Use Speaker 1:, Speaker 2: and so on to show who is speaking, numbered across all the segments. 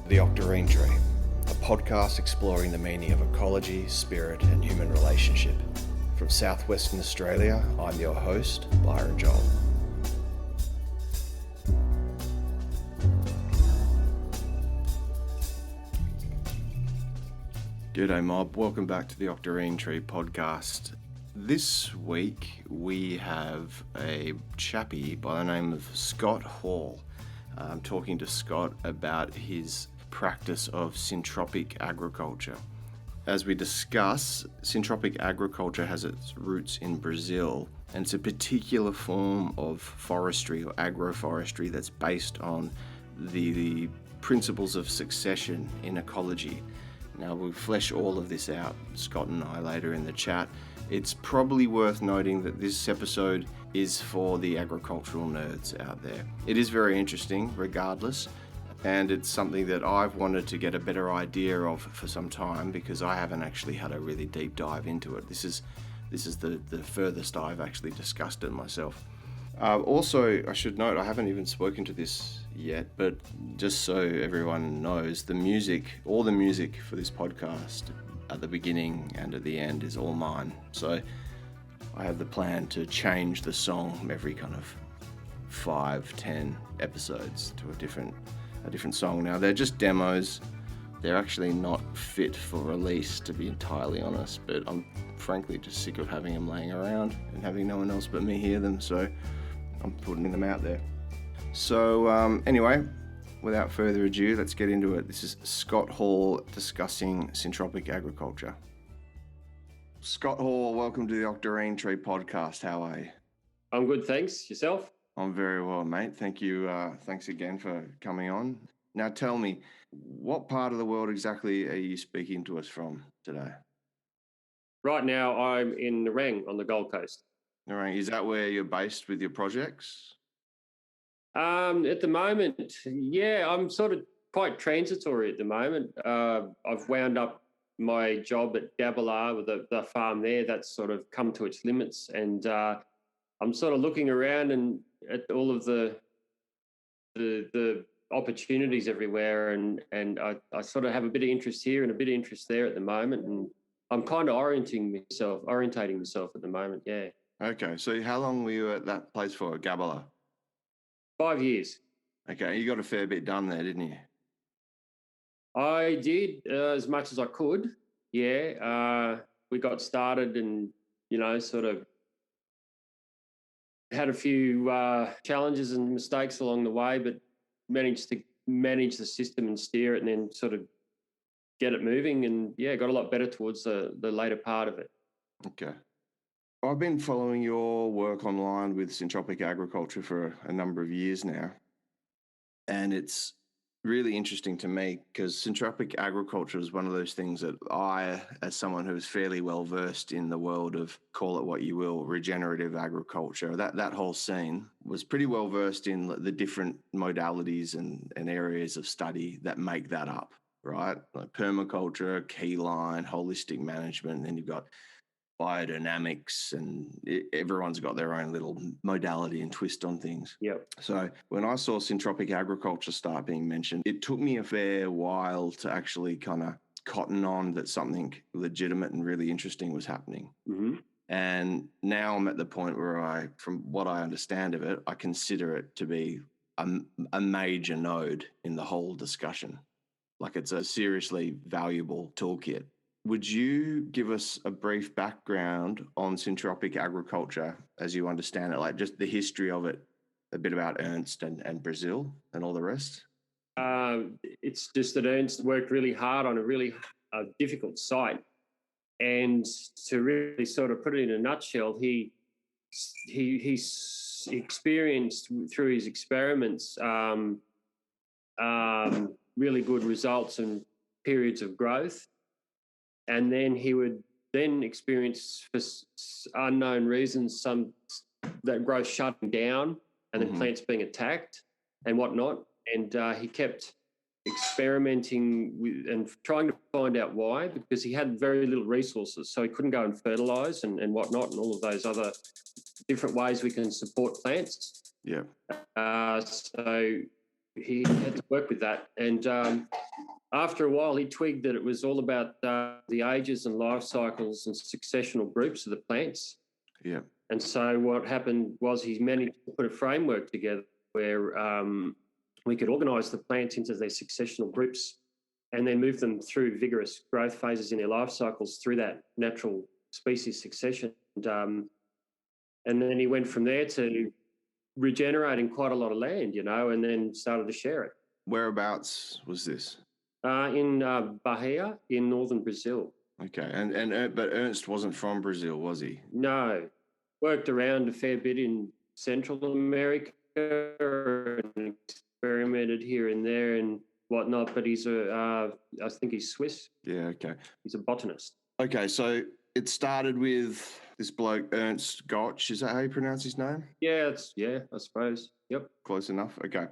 Speaker 1: The Octarine Tree, a podcast exploring the meaning of ecology, spirit and human relationship. From southwestern Australia, I'm your host, Byron Joel. G'day mob, welcome back to the Octarine Tree podcast. This week we have a chappie by the name of Scott Hall. I'm talking to Scott about his practice of syntropic agriculture. As we discuss, syntropic agriculture has its roots in Brazil, and it's a particular form of forestry or agroforestry that's based on the principles of succession in ecology. Now, we'll flesh all of this out, Scott and I, later in the chat. It's probably worth noting that this episode is for the agricultural nerds out there. It is very interesting, regardless, and it's something that I've wanted to get a better idea of for some time because I haven't actually had a really deep dive into it. This is the furthest I've actually discussed it myself. Also, I should note, I haven't even spoken to this yet, but just so everyone knows, all the music for this podcast at the beginning and at the end is all mine. So I have the plan to change the song every kind of 5-10 episodes to a different song. Now, they're just demos. They're actually not fit for release, to be entirely honest, but I'm frankly just sick of having them laying around and having no one else but me hear them, so I'm putting them out there. So anyway, without further ado, let's get into it. This is Scott Hall discussing syntropic agriculture. Scott Hall, welcome to the Octarine Tree podcast. How are you?
Speaker 2: I'm good, thanks. Yourself?
Speaker 1: I'm very well, mate. Thank you. Thanks again for coming on. Now tell me, what part of the world exactly are you speaking to us from today?
Speaker 2: Right now, I'm in Nerang on the Gold Coast.
Speaker 1: Nerang, is that where you're based with your projects?
Speaker 2: At the moment, yeah, I'm sort of quite transitory at the moment. I've wound up my job at Gabbala with the farm there. That's sort of come to its limits, and I'm sort of looking around and at all of the opportunities everywhere, and I sort of have a bit of interest here and a bit of interest there at the moment, and I'm kind of orientating myself at the moment. Yeah.
Speaker 1: Okay, so how long were you at that place for, Gabbala?
Speaker 2: 5 years.
Speaker 1: Okay, you got a fair bit done there, didn't you?
Speaker 2: I did as much as I could. Yeah, we got started and, sort of had a few challenges and mistakes along the way, but managed to manage the system and steer it and then sort of get it moving and, yeah, got a lot better towards the later part of it.
Speaker 1: Okay. I've been following your work online with syntropic agriculture for a number of years now, and it's really interesting to me because syntropic agriculture is one of those things that I, as someone who's fairly well versed in the world of, call it what you will, regenerative agriculture, that whole scene, was pretty well versed in the different modalities and areas of study that make that up, right? Like permaculture, keyline, holistic management, and then you've got biodynamics, and everyone's got their own little modality and twist on things.
Speaker 2: Yep.
Speaker 1: So when I saw syntropic agriculture start being mentioned, it took me a fair while to actually kind of cotton on that something legitimate and really interesting was happening.
Speaker 2: Mm-hmm.
Speaker 1: And now I'm at the point where from what I understand of it, I consider it to be a major node in the whole discussion. Like, it's a seriously valuable toolkit. Would you give us a brief background on syntropic agriculture as you understand it, like just the history of it, a bit about Ernst and Brazil and all the rest?
Speaker 2: It's just that Ernst worked really hard on a really difficult site. And to really sort of put it in a nutshell, he experienced through his experiments really good results and periods of growth. And then he would then experience, for unknown reasons, some that growth shutting down and then plants being attacked and whatnot. And he kept experimenting with and trying to find out why, because he had very little resources. So he couldn't go and fertilise and whatnot and all of those other different ways we can support plants.
Speaker 1: Yeah.
Speaker 2: So he had to work with that. And after a while, he twigged that it was all about the ages and life cycles and successional groups of the plants.
Speaker 1: Yeah.
Speaker 2: And so what happened was he managed to put a framework together where we could organise the plants into their successional groups and then move them through vigorous growth phases in their life cycles through that natural species succession. And then he went from there to regenerating quite a lot of land, and then started to share it.
Speaker 1: Whereabouts was this?
Speaker 2: In Bahia in northern Brazil.
Speaker 1: Okay, but Ernst wasn't from Brazil, was he?
Speaker 2: No, worked around a fair bit in Central America and experimented here and there and whatnot. But he's I think he's Swiss.
Speaker 1: Yeah, okay.
Speaker 2: He's a botanist.
Speaker 1: Okay, so it started with this bloke Ernst Gotsch. Is that how you pronounce his name?
Speaker 2: Yeah, I suppose. Yep.
Speaker 1: Close enough. Okay.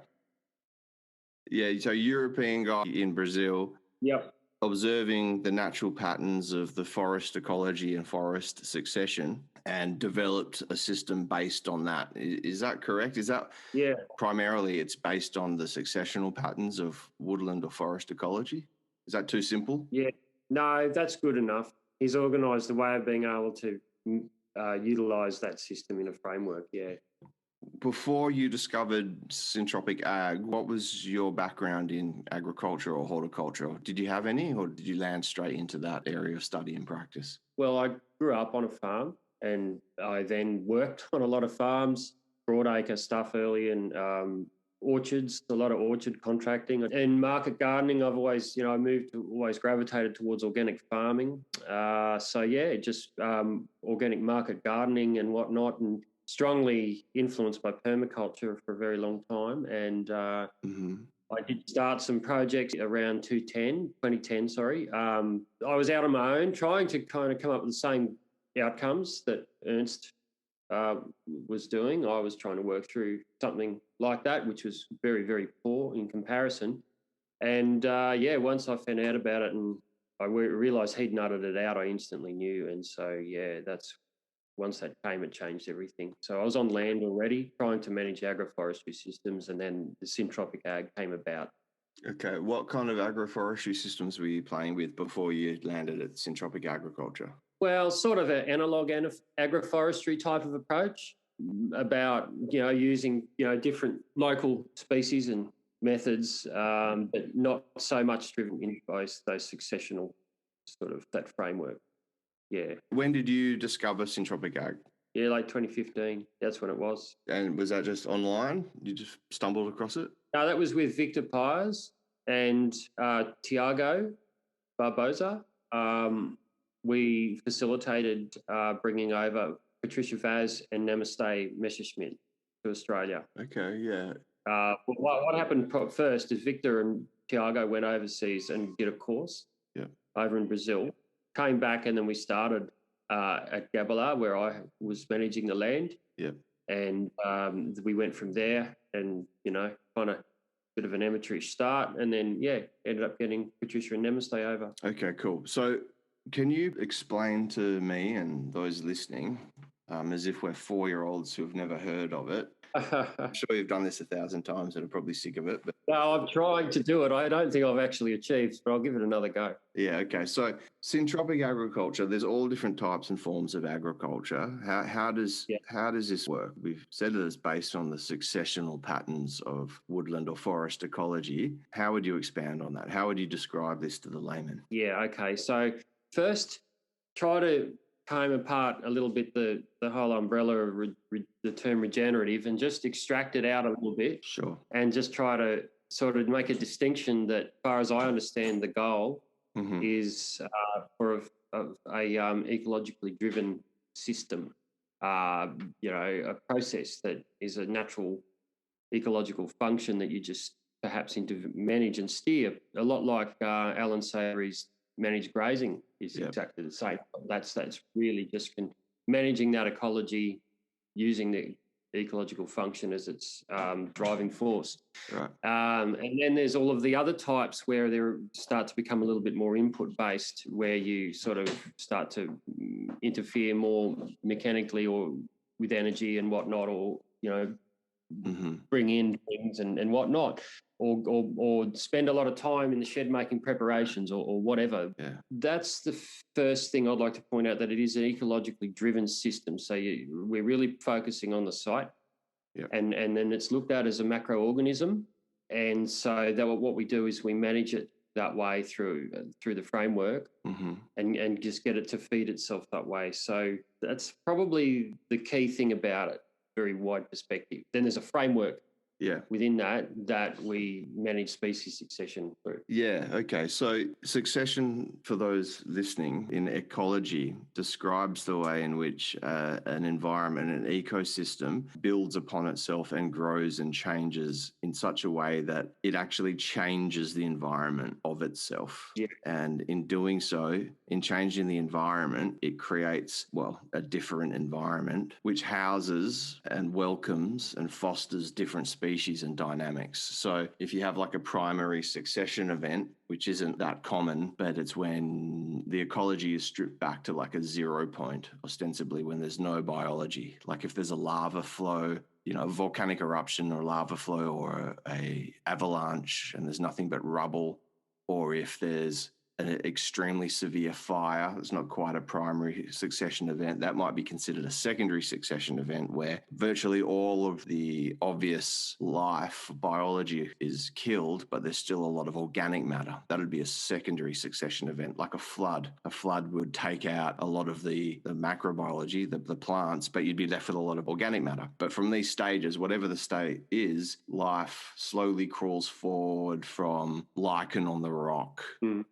Speaker 1: Yeah, so European guy in Brazil.
Speaker 2: Yep.
Speaker 1: Observing the natural patterns of the forest ecology and forest succession and developed a system based on that. Is that correct? Is that primarily it's based on the successional patterns of woodland or forest ecology? Is that too simple?
Speaker 2: Yeah. No, that's good enough. He's organised a way of being able to utilise that system in a framework, yeah.
Speaker 1: Before you discovered Syntropic Ag, what was your background in agriculture or horticulture? Did you have any, or did you land straight into that area of study and practice?
Speaker 2: Well, I grew up on a farm and I then worked on a lot of farms, broadacre stuff early and orchards, a lot of orchard contracting. And market gardening, I've always, always gravitated towards organic farming. Just organic market gardening and whatnot, and strongly influenced by permaculture for a very long time. And I did start some projects around 2010. I was out on my own trying to kind of come up with the same outcomes that Ernst was doing. I was trying to work through something like that, which was very, very poor in comparison. And once I found out about it and I realised he'd nutted it out, I instantly knew. And so, once that came, it changed everything. So I was on land already trying to manage agroforestry systems, and then the Syntropic Ag came about.
Speaker 1: Okay. What kind of agroforestry systems were you playing with before you landed at Syntropic Agriculture?
Speaker 2: Well, sort of an analog agroforestry type of approach about, using, different local species and methods, but not so much driven in by those successional sort of that framework. Yeah.
Speaker 1: When did you discover Syntropic Ag?
Speaker 2: Yeah, like 2015. That's when it was.
Speaker 1: And was that just online? You just stumbled across it?
Speaker 2: No, that was with Victor Pires and Tiago Barbosa. We facilitated bringing over Patricia Vaz and Namaste Messerschmidt to Australia.
Speaker 1: Okay, yeah.
Speaker 2: What happened first is Victor and Tiago went overseas and did a course over in Brazil. Came back and then we started at Gabala, where I was managing the land.
Speaker 1: Yeah.
Speaker 2: And we went from there and, kind of bit of an amateurish start. And then, ended up getting Patricia and Namaste over.
Speaker 1: Okay, cool. So can you explain to me and those listening, as if we're 4-year-olds who have never heard of it? I'm sure you've done this 1,000 times and are probably sick of it. But
Speaker 2: no, I'm trying to do it. I don't think I've actually achieved, but I'll give it another go.
Speaker 1: Yeah, okay. So Syntropic Agriculture, there's all different types and forms of agriculture. How does this work? We've said that it's based on the successional patterns of woodland or forest ecology. How would you expand on that? How would you describe this to the layman?
Speaker 2: Yeah, okay. So first, try to comb apart a little bit the whole umbrella of the term regenerative and just extract it out a little bit.
Speaker 1: Sure.
Speaker 2: And just try to sort of make a distinction that, as far as I understand, the goal is for a ecologically driven system, a process that is a natural ecological function that you just perhaps manage and steer, a lot like Alan Savory's managed grazing is exactly the same. That's really just managing that ecology using the ecological function as its driving force.
Speaker 1: Right.
Speaker 2: And then there's all of the other types where they start to become a little bit more input-based, where you sort of start to interfere more mechanically or with energy and whatnot, or, bring in things and whatnot, or spend a lot of time in the shed making preparations or whatever.
Speaker 1: Yeah.
Speaker 2: That's the first thing I'd like to point out, that it is an ecologically driven system. So we're really focusing on the site.
Speaker 1: Yep.
Speaker 2: And then it's looked at as a macroorganism. And so what we do is we manage it that way through the framework, and just get it to feed itself that way. So that's probably the key thing about it, very wide perspective. Then there's a framework within that we manage species succession through.
Speaker 1: Yeah, okay. So succession, for those listening, in ecology describes the way in which an environment, an ecosystem builds upon itself and grows and changes in such a way that it actually changes the environment of itself.
Speaker 2: Yeah.
Speaker 1: And in doing so, in changing the environment, it creates, a different environment which houses and welcomes and fosters different species and dynamics. So if you have like a primary succession event, which isn't that common, but it's when the ecology is stripped back to like a 0 point, ostensibly when there's no biology. Like if there's a lava flow, a volcanic eruption or lava flow or a avalanche and there's nothing but rubble, or if there's an extremely severe fire, it's not quite a primary succession event. That might be considered a secondary succession event where virtually all of the obvious life, biology is killed, but there's still a lot of organic matter. That would be a secondary succession event, like a flood. A flood would take out a lot of the macrobiology, the plants, but you'd be left with a lot of organic matter. But from these stages, whatever the state is, life slowly crawls forward from lichen on the rock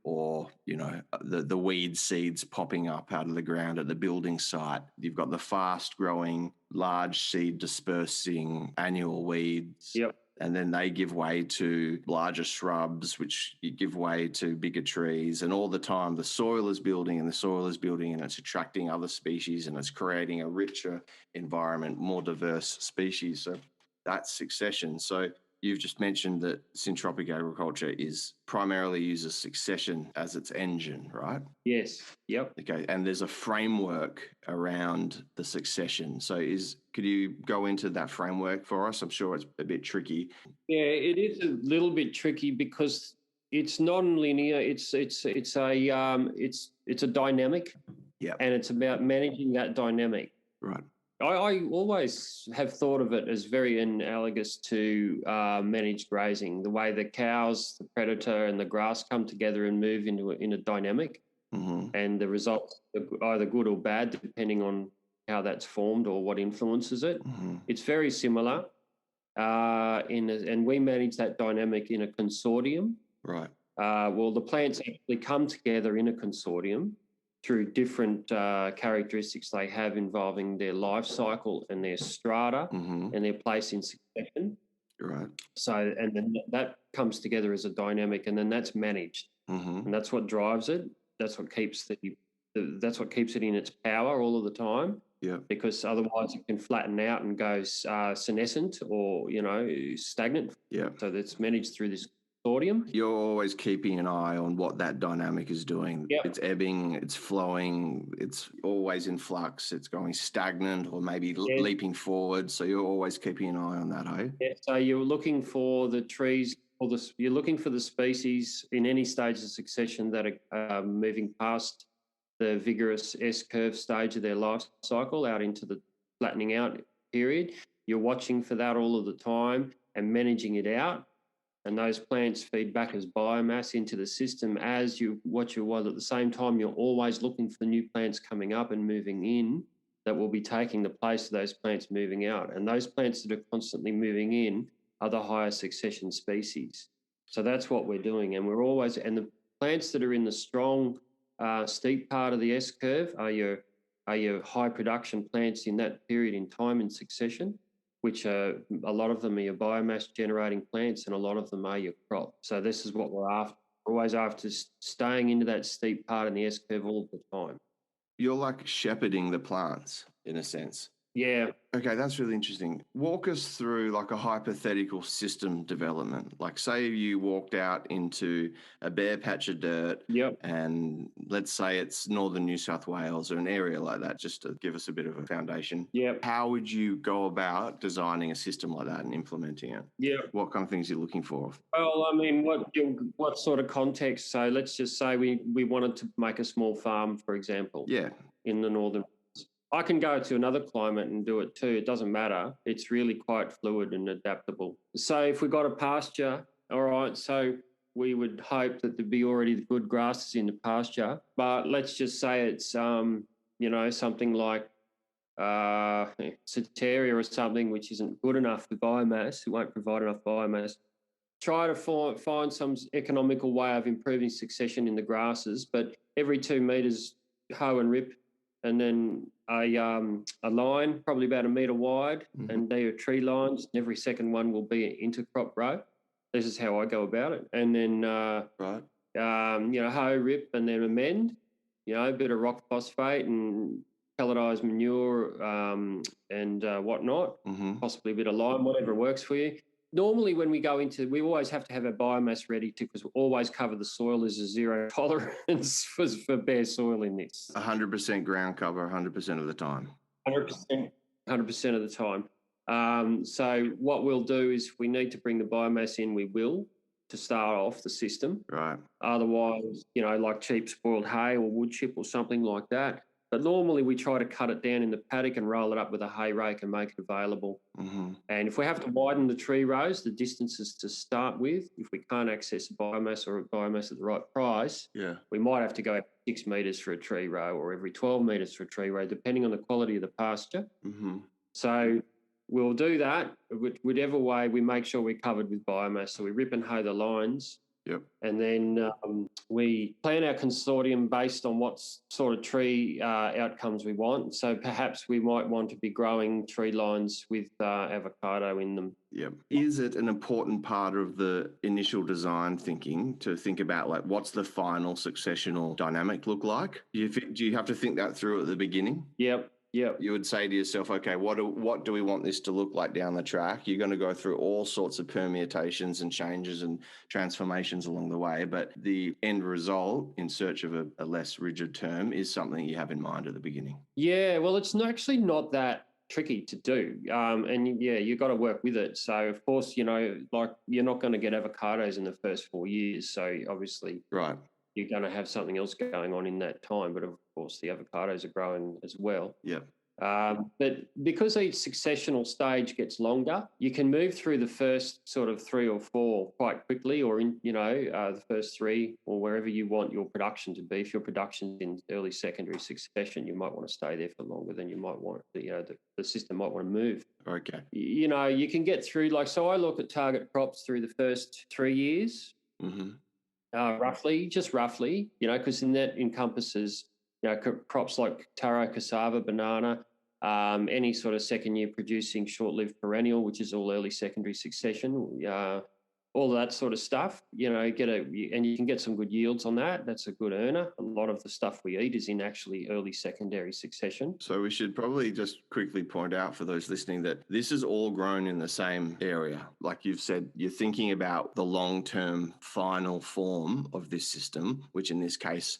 Speaker 1: or the weed seeds popping up out of the ground at the building site. You've got the fast growing, large seed dispersing annual weeds.
Speaker 2: Yep.
Speaker 1: And then they give way to larger shrubs, which give way to bigger trees. And all the time the soil is building and it's attracting other species and it's creating a richer environment, more diverse species. So that's succession. So you've just mentioned that syntropic agriculture primarily uses succession as its engine, right?
Speaker 2: Yes. Yep.
Speaker 1: Okay. And there's a framework around the succession. So could you go into that framework for us? I'm sure it's a bit tricky.
Speaker 2: Yeah, it is a little bit tricky because it's non-linear. It's a dynamic.
Speaker 1: Yeah.
Speaker 2: And it's about managing that dynamic.
Speaker 1: Right.
Speaker 2: I always have thought of it as very analogous to managed grazing, the way the cows, the predator and the grass come together and move in a dynamic, and the results are either good or bad depending on how that's formed or what influences it. It's very similar, and we manage that dynamic in a consortium.
Speaker 1: Right.
Speaker 2: The plants actually come together in a consortium through different characteristics they have involving their life cycle and their strata and their place in succession.
Speaker 1: Right.
Speaker 2: So, and then that comes together as a dynamic, and then that's managed, and that's what drives it. That's what keeps that's what keeps it in its power all of the time.
Speaker 1: Yeah.
Speaker 2: Because otherwise it can flatten out and go senescent or stagnant.
Speaker 1: Yeah.
Speaker 2: So that's managed through this consortium.
Speaker 1: You're always keeping an eye on what that dynamic is doing.
Speaker 2: Yep.
Speaker 1: It's ebbing, it's flowing, it's always in flux, it's going stagnant or maybe leaping forward. So you're always keeping an eye on that, eh?
Speaker 2: Yeah. So you're looking for the trees, you're looking for the species in any stage of succession that are moving past the vigorous S-curve stage of their life cycle out into the flattening out period. You're watching for that all of the time and managing it out. And those plants feed back as biomass into the system as you watch your wild. At the same time, you're always looking for new plants coming up and moving in that will be taking the place of those plants moving out. And those plants that are constantly moving in are the higher succession species. So that's what we're doing. And the plants that are in the strong, steep part of the S-curve are your high production plants in that period in time in succession, which a lot of them are your biomass generating plants and a lot of them are your crop. So this is what we're after. We're always after staying into that steep part in the S-curve all the time.
Speaker 1: You're like shepherding the plants in a sense.
Speaker 2: Yeah.
Speaker 1: Okay, that's really interesting. Walk us through like a hypothetical system development. Like, say you walked out into a bare patch of dirt,
Speaker 2: Yep.
Speaker 1: and let's say it's northern New South Wales or an area like that, just to give us a bit of a foundation.
Speaker 2: Yep.
Speaker 1: How would you go about designing a system like that and implementing it?
Speaker 2: Yep.
Speaker 1: What kind of things are you looking for?
Speaker 2: Well, I mean, what sort of context? So let's just say we wanted to make a small farm, for example,
Speaker 1: Yeah.
Speaker 2: in the northern. I can go to another climate and do it too. It doesn't matter. It's really quite fluid and adaptable. So if we got a pasture, all right, so we would hope that there'd be already good grasses in the pasture. But let's just say it's something like Soteria or something which isn't good enough for biomass. It won't provide enough biomass. Try to find some economical way of improving succession in the grasses, but every 2 meters hoe and rip, and then a line probably about 1 meter wide, and they are tree lines. And every second one will be an intercrop row. This is how I go about it. And then
Speaker 1: Right.
Speaker 2: hoe, rip, and then amend. A bit of rock phosphate and pelletized manure and whatnot. Possibly a bit of lime, whatever works for you. Normally, when we go into, we always have to have our biomass ready because we always cover the soil. There's a zero tolerance for bare soil in this.
Speaker 1: 100% ground cover, 100% of the time.
Speaker 2: 100%, 100% of the time. So what we'll do is, if we need to bring the biomass in, we will, to start off the system.
Speaker 1: Right.
Speaker 2: Otherwise, like cheap spoiled hay or wood chip or something like that. But normally we try to cut it down in the paddock and roll it up with a hay rake and make it available. And if we have to widen the tree rows, the distances to start with, if we can't access biomass or biomass at the right price, we might have to go 6 metres for a tree row or every 12 metres for a tree row, depending on the quality of the pasture. So we'll do that. Whichever way, we make sure we're covered with biomass. So we rip and hoe the lines. And then we plan our consortium based on what sort of tree outcomes we want. So perhaps we might want to be growing tree lines with avocado in them.
Speaker 1: Is it an important part of the initial design thinking to think about, like, what's the final successional dynamic look like? Do you have to think that through at the beginning?
Speaker 2: Yep.
Speaker 1: You would say to yourself, okay, what do we want this to look like down the track? You're going to go through all sorts of permutations and changes and transformations along the way, but the end result, in search of a less rigid term, is something you have in mind at the beginning.
Speaker 2: Yeah, well, it's actually not that tricky to do. And you've got to work with it. So, of course, like, you're not going to get avocados in the first 4 years. So obviously,
Speaker 1: right,
Speaker 2: you're going to have something else going on in that time. But of course, the avocados are growing as well. But because each successional stage gets longer, you can move through the first sort of 3 or 4 quite quickly, or in the first 3, or wherever you want your production to be. If your production's in early secondary succession, you might want to stay there for longer than you might want. The system might want to move.
Speaker 1: Okay.
Speaker 2: You can get through, like, so I look at target crops through the first 3 years. Roughly, because in that encompasses crops like taro, cassava, banana, any sort of second year producing short-lived perennial, which is all early secondary succession, all of that sort of stuff. And you can get some good yields on that. That's a good earner. A lot of the stuff we eat is in actually early secondary succession.
Speaker 1: So we should probably just quickly point out for those listening that this is all grown in the same area. Like you've said, you're thinking about the long-term final form of this system, which in this case,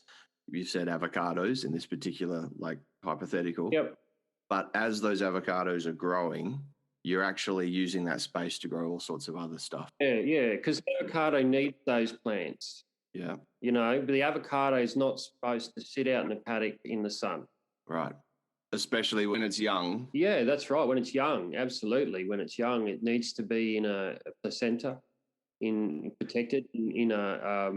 Speaker 1: you said avocados in this particular, like, hypothetical. But as those avocados are growing, you're actually using that space to grow all sorts of other stuff.
Speaker 2: Because the avocado needs those plants. But the avocado is not supposed to sit out in the paddock in the sun.
Speaker 1: Right. Especially when it's young.
Speaker 2: Yeah, that's right. When it's young, absolutely. When it's young, it needs to be in a placenta, protected in a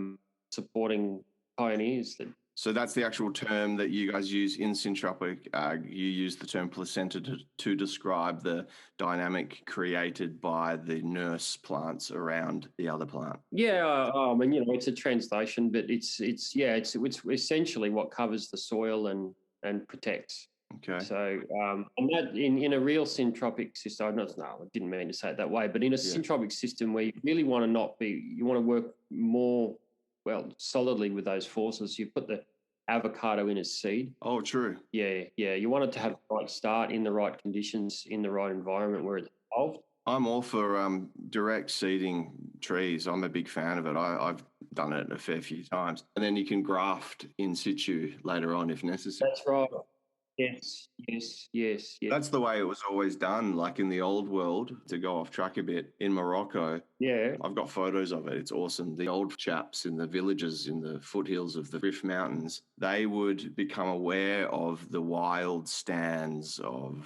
Speaker 2: supporting pioneers.
Speaker 1: So that's the actual term that you guys use in Syntropic. You use the term placenta to describe the dynamic created by the nurse plants around the other plant.
Speaker 2: It's a translation, but it's essentially what covers the soil and protects.
Speaker 1: Okay.
Speaker 2: So, and that in a real syntropic system, I didn't mean to say it that way, but in a syntropic system where you really want to you want to work more solidly with those forces. You put the avocado in its seed.
Speaker 1: Oh, true.
Speaker 2: Yeah. You want it to have the right start in the right conditions, in the right environment where it's evolved.
Speaker 1: I'm all for direct seeding trees. I'm a big fan of it. I've done it a fair few times. And then you can graft in situ later on if necessary.
Speaker 2: That's right. Yes.
Speaker 1: That's the way it was always done, like in the old world, to go off track a bit. In Morocco,
Speaker 2: Yeah.
Speaker 1: I've got photos of it. It's awesome. The old chaps in the villages in the foothills of the Rif Mountains, they would become aware of the wild stands of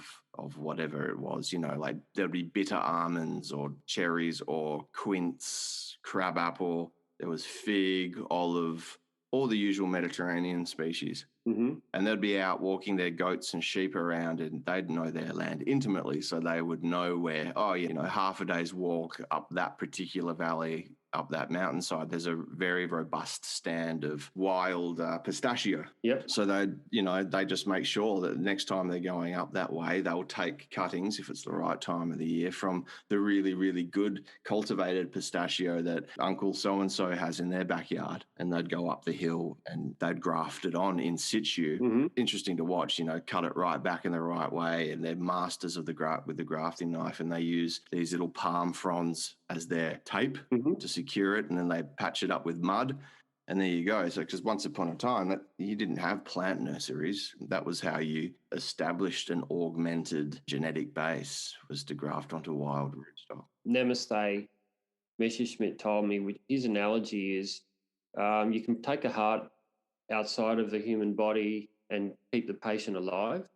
Speaker 1: whatever it was, like there'd be bitter almonds or cherries or quince, crabapple. There was fig, olive, all the usual Mediterranean species.
Speaker 2: Mm-hmm.
Speaker 1: And they'd be out walking their goats and sheep around, and they'd know their land intimately. So they would know where, half a day's walk up that particular valley, up that mountainside, there's a very robust stand of wild pistachio.
Speaker 2: Yep.
Speaker 1: So they just make sure that next time they're going up that way, they'll take cuttings, if it's the right time of the year, from the really, really good cultivated pistachio that Uncle so-and-so has in their backyard. And they'd go up the hill and they'd graft it on in situ.
Speaker 2: Mm-hmm.
Speaker 1: Interesting to watch, cut it right back in the right way. And they're masters of with the grafting knife. And they use these little palm fronds as their tape to secure it. And then they patch it up with mud. And there you go. So, because once upon a time, you didn't have plant nurseries. That was how you established an augmented genetic base, was to graft onto wild rootstock.
Speaker 2: Namaste Messerschmidt told me, his analogy is you can take a heart outside of the human body and keep the patient alive,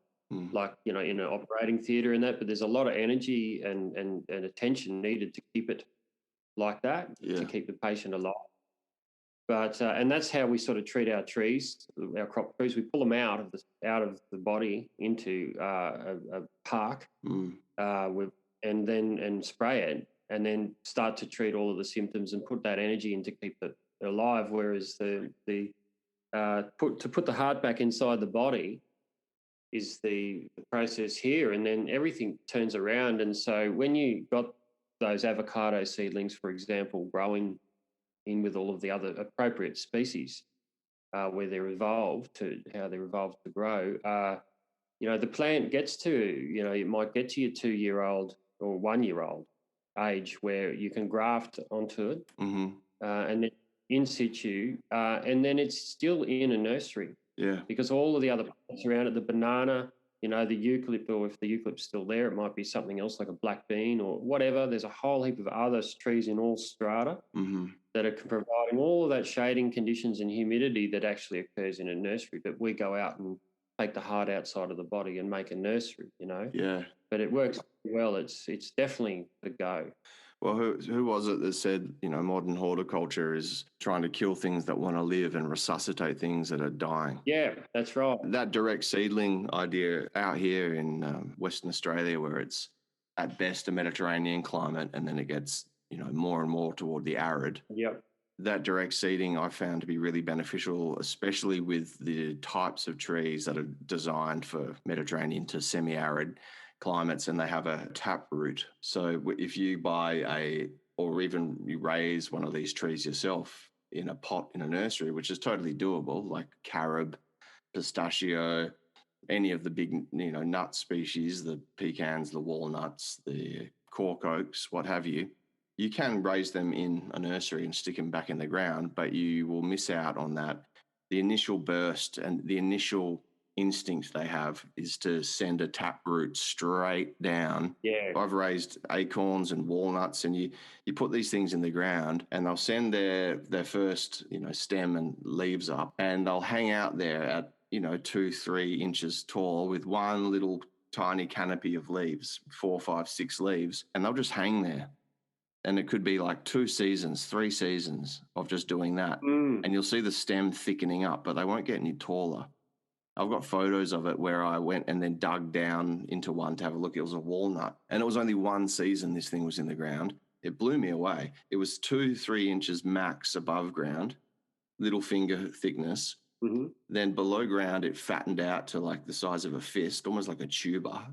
Speaker 2: like, in an operating theatre and that, but there's a lot of energy and attention needed to keep it like that, to keep the patient alive. But and that's how we sort of treat our trees, our crop trees. We pull them out of the body into a park, and spray it, and then start to treat all of the symptoms and put that energy in to keep it alive. Whereas to put the heart back inside the body is the process here, and then everything turns around. And so when you got those avocado seedlings, for example, growing in with all of the other appropriate species where they're evolved to grow, the plant gets to, it might get to your 2-year-old or 1-year-old age where you can graft onto it, and then in situ, and then it's still in a nursery. Yeah. Because all of the other plants around it, the banana, the eucalypt, or if the eucalypt's still there, it might be something else like a black bean or whatever. There's a whole heap of other trees in all strata that are providing all of that shading conditions and humidity that actually occurs in a nursery. But we go out and take the heart outside of the body and make a nursery, Yeah. But it works well. It's definitely the go.
Speaker 1: Well, who was it that said, modern horticulture is trying to kill things that want to live and resuscitate things that are dying?
Speaker 2: Yeah, that's right.
Speaker 1: That direct seedling idea out here in Western Australia, where it's at best a Mediterranean climate, and then it gets, more and more toward the arid.
Speaker 2: Yep.
Speaker 1: That direct seeding I found to be really beneficial, especially with the types of trees that are designed for Mediterranean to semi-arid climates, and they have a tap root. So if you buy or even you raise one of these trees yourself in a pot in a nursery, which is totally doable, like carob, pistachio, any of the big, nut species, the pecans, the walnuts, the cork oaks, what have you, you can raise them in a nursery and stick them back in the ground, but you will miss out on that. The initial burst and the initial instinct they have is to send a tap root straight down.
Speaker 2: Yeah.
Speaker 1: I've raised acorns and walnuts, and you put these things in the ground and they'll send their first, stem and leaves up, and they'll hang out there at, 2-3 inches tall with one little tiny canopy of leaves, 4, 5, 6 leaves, and they'll just hang there. And it could be like 2 seasons, 3 seasons of just doing that. And you'll see the stem thickening up, but they won't get any taller. I've got photos of it where I went and then dug down into one to have a look. It was a walnut, and it was only 1 season this thing was in the ground. It blew me away. It was 2-3 inches max above ground, little finger thickness. Then below ground, it fattened out to like the size of a fist, almost like a tuber.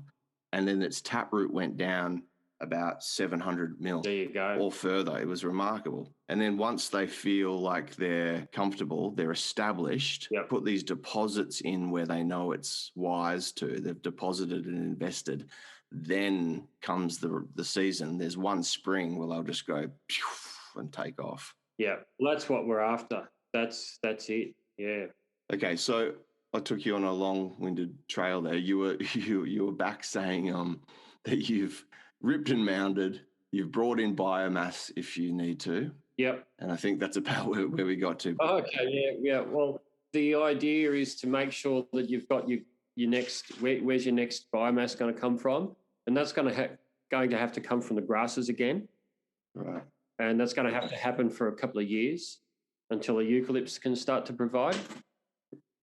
Speaker 1: And then its taproot went down about 700 mil
Speaker 2: There you go.
Speaker 1: or further. It was remarkable. And then once they feel like they're comfortable, they're established,
Speaker 2: Yep.
Speaker 1: put these deposits in where they know it's wise to, they've deposited and invested, then comes the season. There's one spring where they'll just go and take off.
Speaker 2: Yeah, well, that's what we're after. That's it. Yeah.
Speaker 1: Okay, so I took you on a long-winded trail there. You were back saying that you've ripped and mounded, you've brought in biomass if you need to.
Speaker 2: Yep.
Speaker 1: And I think that's about where we got to.
Speaker 2: Okay. Yeah. Well, the idea is to make sure that you've got your next. Where's your next biomass going to come from? And that's going to have to come from the grasses again.
Speaker 1: Right.
Speaker 2: And that's going to have to happen for a couple of years until the eucalypts can start to provide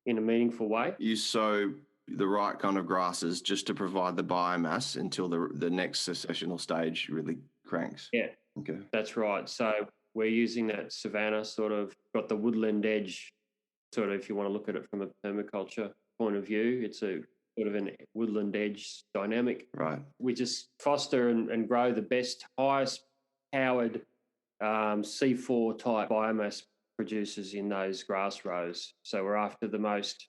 Speaker 2: in a meaningful way.
Speaker 1: You sow the right kind of grasses just to provide the biomass until the next successional stage really cranks.
Speaker 2: Yeah.
Speaker 1: Okay.
Speaker 2: That's right. So we're using that savanna sort of, got the woodland edge sort of, if you want to look at it from a permaculture point of view, it's a sort of an woodland edge dynamic.
Speaker 1: Right.
Speaker 2: We just foster and grow the best, highest powered C4 type biomass producers in those grass rows. So we're after the most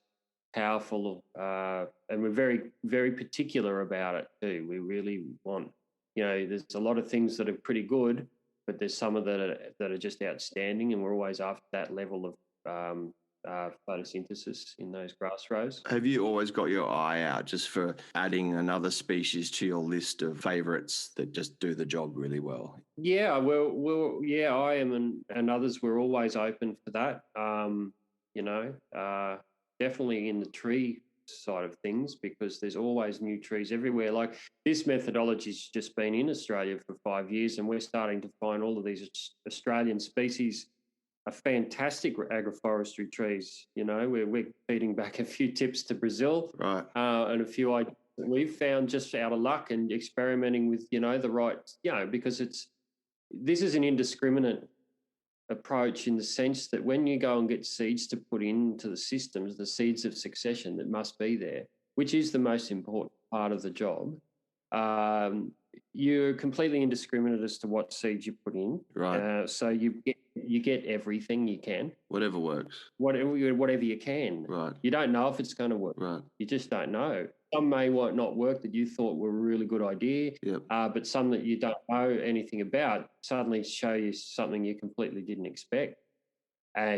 Speaker 2: powerful, and we're very, very particular about it too. We really want, there's a lot of things that are pretty good, but there's some of that are just outstanding, and we're always after that level of photosynthesis in those grass rows.
Speaker 1: Have you always got your eye out just for adding another species to your list of favourites that just do the job really well?
Speaker 2: Yeah, yeah, I am, and others. We're always open for that. Definitely in the tree side of things, because there's always new trees everywhere. Like, this methodology's just been in Australia for 5 years, and we're starting to find all of these Australian species are fantastic agroforestry trees. We're feeding back a few tips to Brazil,
Speaker 1: right,
Speaker 2: and a few ideas that we've found just out of luck and experimenting with, the right, because this is an indiscriminate approach, in the sense that when you go and get seeds to put into the systems, the seeds of succession that must be there, which is the most important part of the job, you're completely indiscriminate as to what seeds you put in.
Speaker 1: right.
Speaker 2: So you get everything you can.
Speaker 1: Whatever works.
Speaker 2: Whatever you can.
Speaker 1: Right.
Speaker 2: You don't know if it's going to work.
Speaker 1: Right.
Speaker 2: You just don't know. Some may not work that you thought were a really good idea,
Speaker 1: yep.
Speaker 2: But some that you don't know anything about suddenly show you something you completely didn't expect.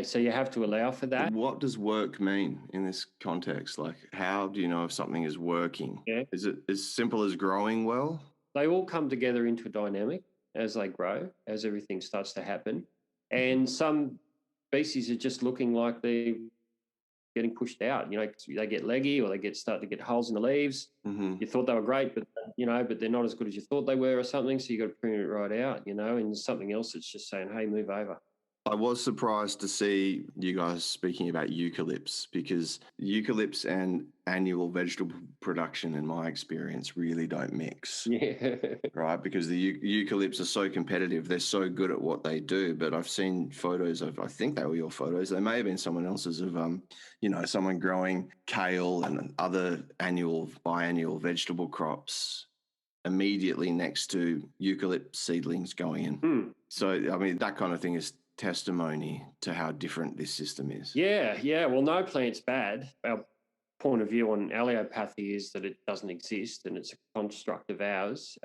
Speaker 2: So you have to allow for that.
Speaker 1: What does work mean in this context? Like, how do you know if something is working?
Speaker 2: Yeah.
Speaker 1: Is it as simple as growing well?
Speaker 2: They all come together into a dynamic as they grow, as everything starts to happen. And some species are just looking like they're getting pushed out. They get leggy, or they start to get holes in the leaves.
Speaker 1: Mm-hmm.
Speaker 2: You thought they were great, but they're not as good as you thought they were, or something. So you got to prune it right out, and there's something else that's just saying, hey, move over.
Speaker 1: I was surprised to see you guys speaking about eucalypts, because eucalypts and annual vegetable production, in my experience, really don't mix.
Speaker 2: Yeah.
Speaker 1: Right? Because the eucalypts are so competitive. They're so good at what they do. But I've seen photos of, I think they were your photos, they may have been someone else's, of, someone growing kale and other biannual vegetable crops immediately next to eucalypt seedlings going in. So, I mean, that kind of thing is testimony to how different this system is.
Speaker 2: Yeah. Well, no plant's bad. Our point of view on allelopathy is that it doesn't exist, and it's a construct of ours.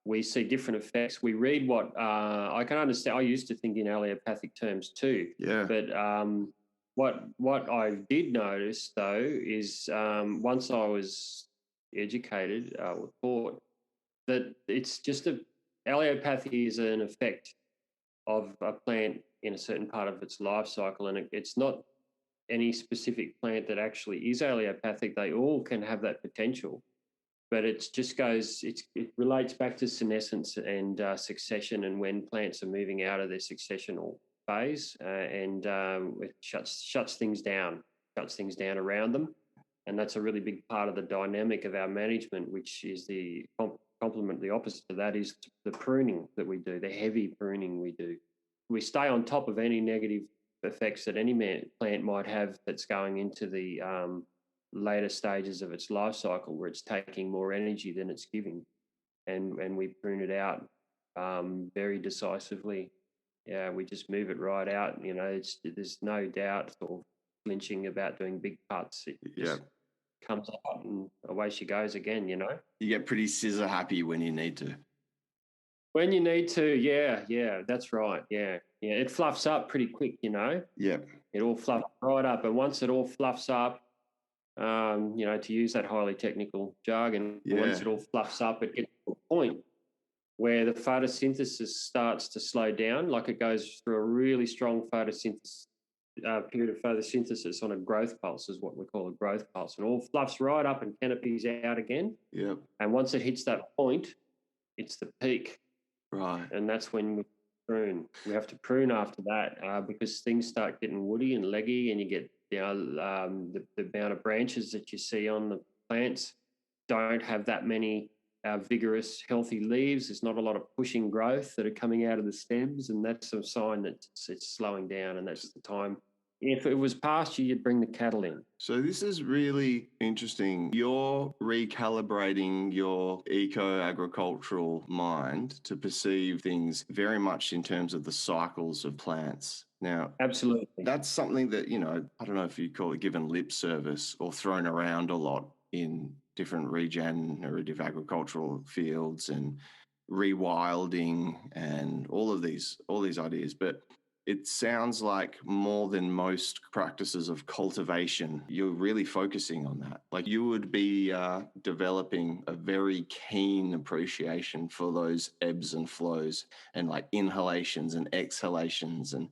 Speaker 2: We see different effects. We read what I can understand. I used to think in allelopathic terms too.
Speaker 1: Yeah.
Speaker 2: But what I did notice, though, is once I was educated or taught, that it's just allelopathy is an effect of a plant in a certain part of its life cycle, and it's not any specific plant that actually is allelopathic. They all can have that potential, but it relates back to senescence and succession, and when plants are moving out of their successional phase, and it shuts things down around them, and that's a really big part of the dynamic of our management, which is the complement. The opposite of that is the pruning that we do, the heavy pruning we do. We stay on top of any negative effects that any plant might have that's going into the later stages of its life cycle, where it's taking more energy than it's giving. and we prune it out very decisively. Yeah, we just move it right out. There's no doubt or flinching about doing big cuts. It just comes out and away she goes again.
Speaker 1: You get pretty scissor happy when you need to.
Speaker 2: When you need to, yeah, that's right. Yeah, it fluffs up pretty quick.
Speaker 1: Yeah.
Speaker 2: It all fluffs right up, and once it all fluffs up, to use that highly technical jargon, once it all fluffs up, it gets to a point where the photosynthesis starts to slow down, like it goes through a really strong photosynthesis period of photosynthesis on a growth pulse, is what we call a growth pulse, and all fluffs right up and canopies out again.
Speaker 1: Yep.
Speaker 2: And once it hits that point, it's the peak.
Speaker 1: Right.
Speaker 2: And that's when we prune. We have to prune after that because things start getting woody and leggy, and you get the amount of branches that you see on the plants don't have that many vigorous, healthy leaves. There's not a lot of pushing growth that are coming out of the stems, and that's a sign that it's slowing down, and that's the time. If it was pasture, you'd bring the cattle in.
Speaker 1: So this is really interesting. You're recalibrating your eco-agricultural mind to perceive things very much in terms of the cycles of plants. Now,
Speaker 2: absolutely,
Speaker 1: that's something that, I don't know if you call it given lip service or thrown around a lot in different regenerative agricultural fields and rewilding and all these ideas. But it sounds like more than most practices of cultivation, you're really focusing on that. Like you would be developing a very keen appreciation for those ebbs and flows and like inhalations and exhalations and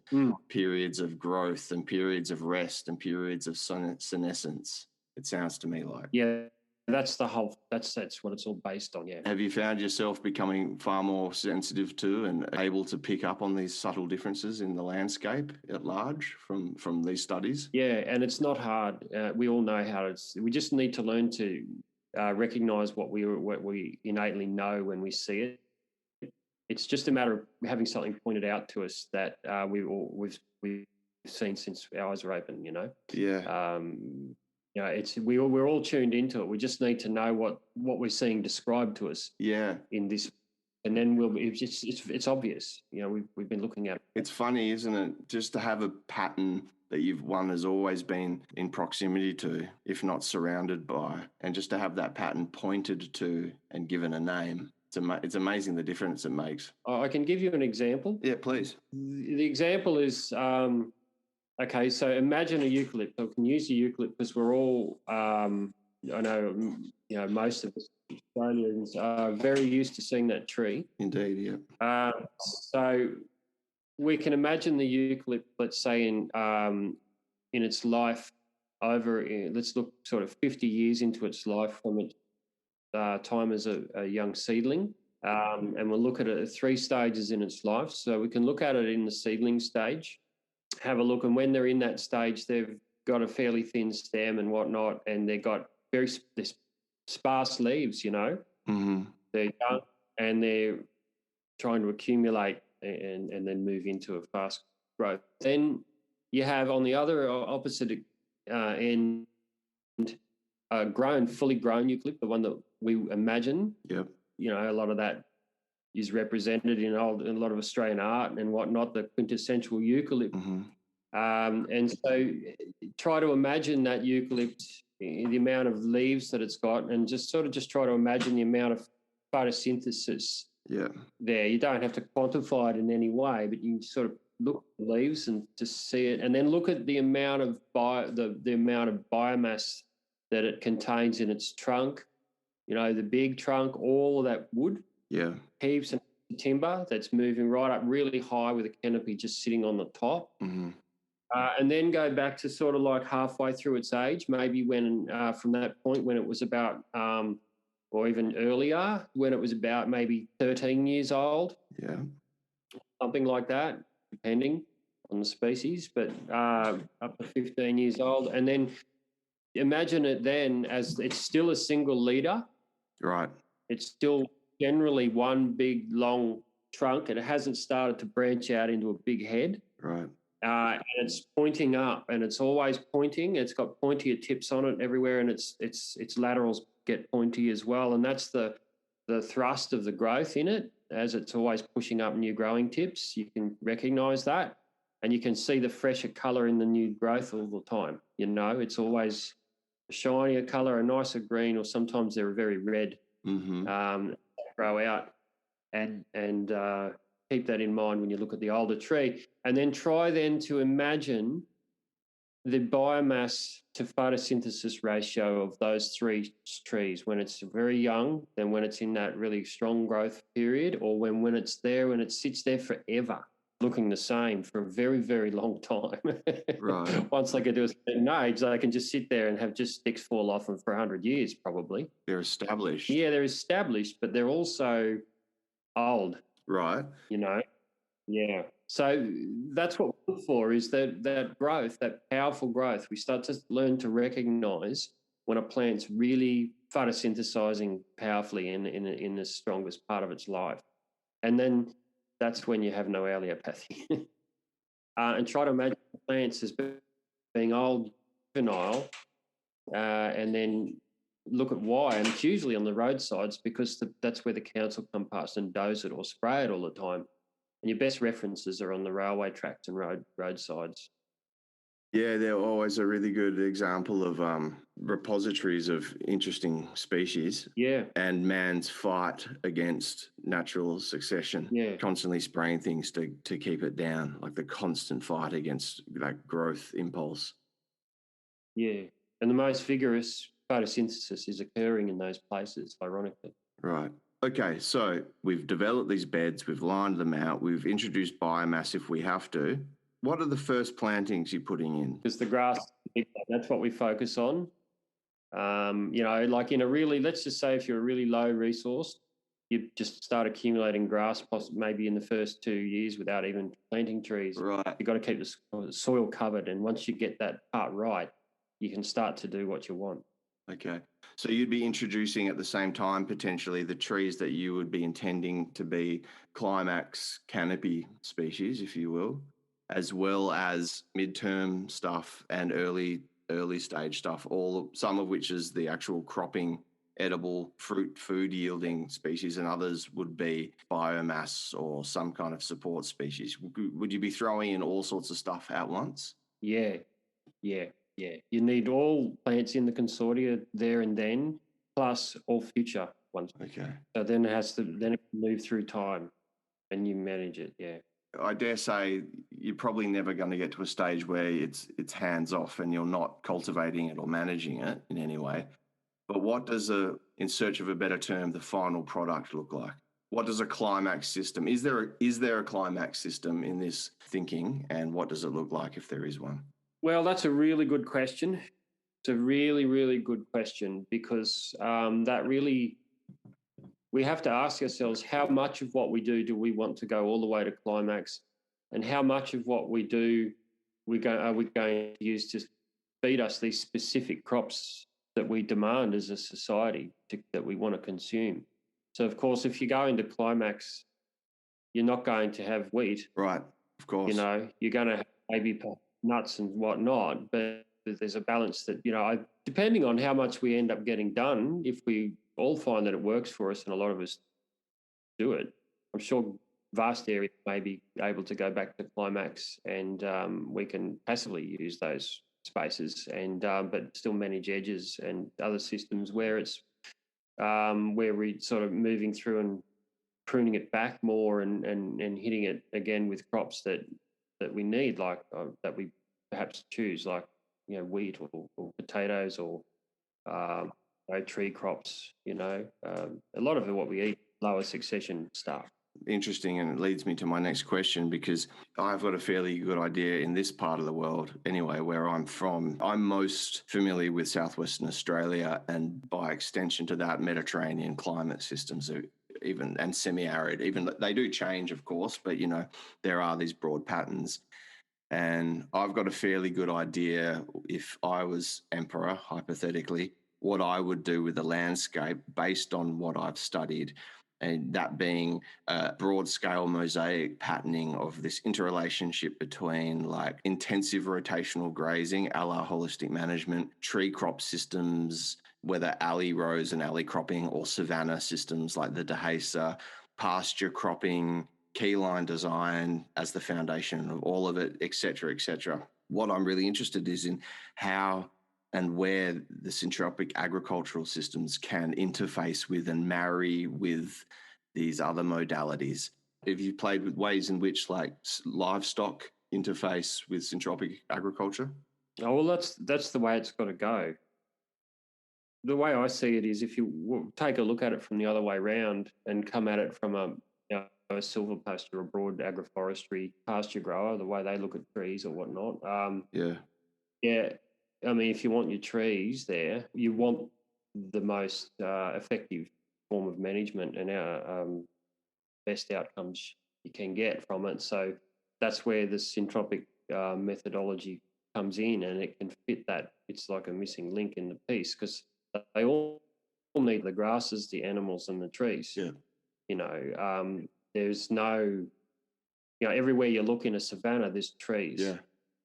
Speaker 1: periods of growth and periods of rest and periods of senescence. It sounds to me like.
Speaker 2: Yeah. That's what it's all based on, yeah.
Speaker 1: Have you found yourself becoming far more sensitive to and able to pick up on these subtle differences in the landscape at large from these studies?
Speaker 2: Yeah, and it's not hard. We all know how we just need to learn to recognise what we innately know when we see it. It's just a matter of having something pointed out to us that we've seen since our eyes are open.
Speaker 1: Yeah.
Speaker 2: We're all tuned into it. We just need to know what we're seeing described to us.
Speaker 1: Yeah.
Speaker 2: In this, and then it's obvious. We've been looking at it.
Speaker 1: It's funny, isn't it? Just to have a pattern that one has always been in proximity to, if not surrounded by, and just to have that pattern pointed to and given a name. It's amazing the difference it makes.
Speaker 2: I can give you an example.
Speaker 1: Yeah, please.
Speaker 2: The example is. Okay, so imagine a eucalypt. I can use a eucalypt because we're all, I know, most of us Australians are very used to seeing that tree.
Speaker 1: Indeed, yeah.
Speaker 2: So we can imagine the eucalypt, let's say in its life let's look sort of 50 years into its life from its time as a young seedling. And we'll look at it at 3 stages in its life. So we can look at it in the seedling stage, have a look, and when they're in that stage, they've got a fairly thin stem and whatnot, and they've got very sparse leaves,
Speaker 1: Mm-hmm.
Speaker 2: They're young and they're trying to accumulate and then move into a fast growth. Then you have on the other opposite end fully grown eucalypt, the one that we imagine.
Speaker 1: Yep.
Speaker 2: A lot of that is represented in a lot of Australian art and whatnot, the quintessential eucalypt.
Speaker 1: Mm-hmm.
Speaker 2: And so try to imagine that eucalypt, the amount of leaves that it's got, and just try to imagine the amount of photosynthesis there. You don't have to quantify it in any way, but you sort of look at the leaves and just see it, and then look at the amount of the amount of biomass that it contains in its trunk, the big trunk, all of that wood.
Speaker 1: Yeah.
Speaker 2: Heaps of timber that's moving right up really high with a canopy just sitting on the top.
Speaker 1: Mm-hmm.
Speaker 2: And then go back to sort of like halfway through its age, maybe when from that point when it was about, or even earlier, when it was about maybe 13 years old.
Speaker 1: Yeah.
Speaker 2: Something like that, depending on the species, but up to 15 years old. And then imagine it then as it's still a single leader.
Speaker 1: Right.
Speaker 2: It's still generally one big long trunk, and it hasn't started to branch out into a big head.
Speaker 1: Right.
Speaker 2: And it's pointing up, and it's always pointing. It's got pointier tips on it everywhere, and its laterals get pointy as well. And that's the the thrust of the growth in it, as it's always pushing up new growing tips. You can recognise that, and you can see the fresher colour in the new growth all the time. You know, it's always a shinier colour, a nicer green, or sometimes they're very red. Grow out, and keep that in mind when you look at the older tree, and then try then to imagine the biomass to photosynthesis ratio of those three trees when it's very young, then when it's in that really strong growth period, or when it's there, when it sits there forever, looking the same for a very, very long time.
Speaker 1: Right.
Speaker 2: Once they get to a certain age, they can just sit there and have just sticks fall off them for 100 years, probably.
Speaker 1: They're established.
Speaker 2: Yeah, they're established, but they're also old.
Speaker 1: Right.
Speaker 2: You know? Yeah. So that's what we look for, is that growth, that powerful growth. We start to learn to recognise when a plant's really photosynthesizing powerfully in the strongest part of its life. And then that's when you have no allelopathy. And try to imagine plants as being old, juvenile, and then look at why. And it's usually on the roadsides, because that's where the council come past and dose it or spray it all the time. And your best references are on the railway tracks and roadsides.
Speaker 1: Yeah, they're always a really good example of repositories of interesting species.
Speaker 2: Yeah.
Speaker 1: And man's fight against natural succession.
Speaker 2: Yeah.
Speaker 1: Constantly spraying things to keep it down, like the constant fight against that growth impulse.
Speaker 2: Yeah. And the most vigorous photosynthesis is occurring in those places, ironically.
Speaker 1: Right. Okay, so we've developed these beds, we've lined them out, we've introduced biomass if we have to. What are the first plantings you're putting in?
Speaker 2: Because the grass, that's what we focus on. You know, like in a really, let's just say if you're a really low resource, you just start accumulating grass, maybe in the first 2 years without even planting trees.
Speaker 1: Right.
Speaker 2: You've got to keep the soil covered. And once you get that part right, you can start to do what you want.
Speaker 1: Okay. So you'd be introducing at the same time, potentially, the trees that you would be intending to be Climax canopy species, if you will, as well as midterm stuff and early stage stuff, some of which is the actual cropping, edible food yielding species, and others would be biomass or some kind of support species. Would you be throwing in all sorts of stuff at once?
Speaker 2: Yeah. You need all plants in the consortia there and then, plus all future ones.
Speaker 1: Okay.
Speaker 2: So then it can move through time, and you manage it. Yeah.
Speaker 1: I dare say you're probably never going to get to a stage where it's hands off and you're not cultivating it or managing it in any way. But what does in search of a better term, the final product look like? What does a climax system? Is there a climax system in this thinking, and what does it look like if there is one?
Speaker 2: Well, that's a really good question. It's a really, really good question, because we have to ask ourselves, how much of what we do we want to go all the way to climax, and how much of what we do are we going to use to feed us these specific crops that we demand as a society that we want to consume. So, of course, if you go into climax, you're not going to have wheat.
Speaker 1: Right, of course.
Speaker 2: You know, you're going to have maybe nuts and whatnot, but there's a balance that, you know, depending on how much we end up getting done, if we all find that it works for us and a lot of us do it, I'm sure vast areas may be able to go back to climax, and we can passively use those spaces and but still manage edges and other systems where it's where we're sort of moving through and pruning it back more and hitting it again with crops that we need, like that we perhaps choose, like, you know, wheat or potatoes or tree crops. You know, a lot of what we eat, lower succession stuff.
Speaker 1: Interesting, and it leads me to my next question, because I've got a fairly good idea in this part of the world, anyway, where I'm from. I'm most familiar with southwestern Australia, and by extension to that, Mediterranean climate systems, even and semi-arid. Even they do change, of course, but you know there are these broad patterns. And I've got a fairly good idea, if I was emperor, hypothetically, what I would do with the landscape based on what I've studied. And that being a broad-scale mosaic patterning of this interrelationship between like intensive rotational grazing, a la holistic management, tree crop systems, whether alley rows and alley cropping or savanna systems like the dehacer, pasture cropping, keyline design as the foundation of all of it, et cetera, et cetera. What I'm really interested is in how and where the syntropic agricultural systems can interface with and marry with these other modalities. Have you played with ways in which like livestock interface with syntropic agriculture?
Speaker 2: Oh, well, that's the way it's got to go. The way I see it is if you take a look at it from the other way around and come at it from a silver pasture or broad agroforestry pasture grower, the way they look at trees or whatnot. Yeah. I mean, if you want your trees there, you want the most effective form of management and best outcomes you can get from it. So that's where the syntropic methodology comes in, and it can fit that. It's like a missing link in the piece because they all need the grasses, the animals, and the trees.
Speaker 1: Yeah.
Speaker 2: There's no, everywhere you look in a savanna, there's trees.
Speaker 1: Yeah.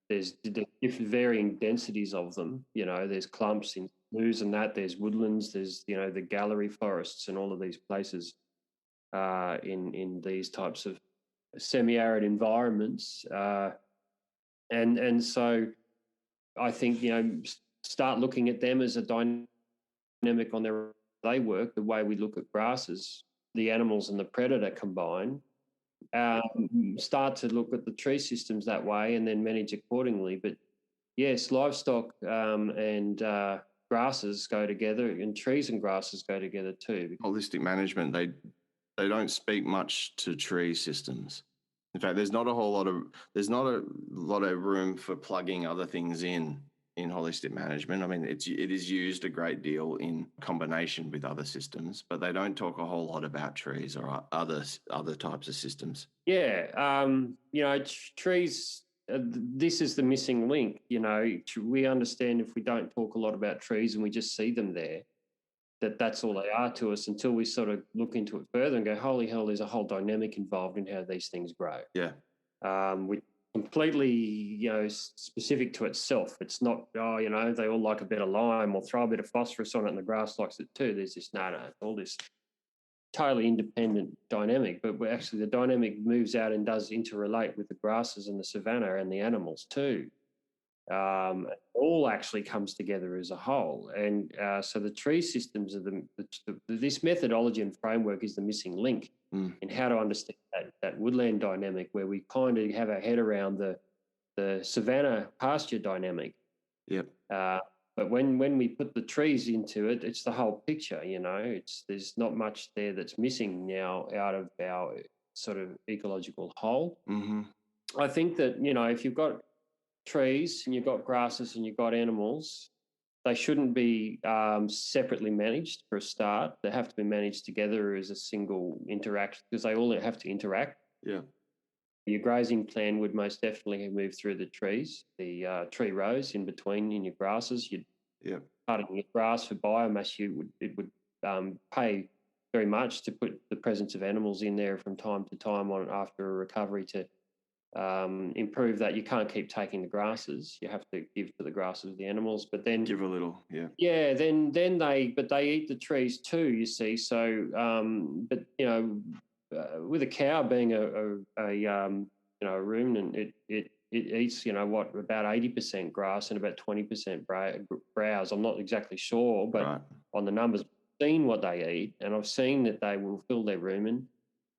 Speaker 2: There's different varying densities of them. There's clumps in sloughs and that. There's woodlands. There's the gallery forests and all of these places in these types of semi-arid environments. And so I think start looking at them as a dynamic on they work the way we look at grasses, the animals and the predator combine. Start to look at the tree systems that way and then manage accordingly. But yes, livestock and grasses go together, and trees and grasses go together too.
Speaker 1: Holistic management, they don't speak much to tree systems. In fact, there's not a lot of room for plugging other things in holistic management. I mean, it is used a great deal in combination with other systems, but they don't talk a whole lot about trees or other types of systems.
Speaker 2: Yeah, trees. This is the missing link. We understand if we don't talk a lot about trees and we just see them there, that's all they are to us until we sort of look into it further and go, holy hell, there's a whole dynamic involved in how these things grow.
Speaker 1: Yeah.
Speaker 2: Which completely, specific to itself. It's not, they all like a bit of lime or throw a bit of phosphorus on it and the grass likes it too. There's this, all this totally independent dynamic, but actually the dynamic moves out and does interrelate with the grasses and the savanna and the animals too. All actually comes together as a whole. And so the tree systems are this methodology and framework is the missing link in how to understand that woodland dynamic where we kind of have our head around the savanna pasture dynamic.
Speaker 1: Yep.
Speaker 2: But when we put the trees into it, it's the whole picture, there's not much there that's missing now out of our sort of ecological whole.
Speaker 1: Mm-hmm.
Speaker 2: I think that, if you've got trees and you've got grasses and you've got animals, they shouldn't be separately managed for a start. They have to be managed together as a single interaction because they all have to interact.
Speaker 1: Yeah.
Speaker 2: Your grazing plan would most definitely move through the trees, the tree rows in between in your grasses. Cutting your grass for biomass, it would pay very much to put the presence of animals in there from time to time after a recovery to improve that. You can't keep taking the grasses. You have to give to the grasses the animals, but then
Speaker 1: give a little, yeah.
Speaker 2: Yeah, then they eat the trees too. You see, so but with a cow being a ruminant, it eats about 80% grass and about 20% browse. I'm not exactly sure, but on the numbers, I've seen what they eat, and I've seen that they will fill their rumen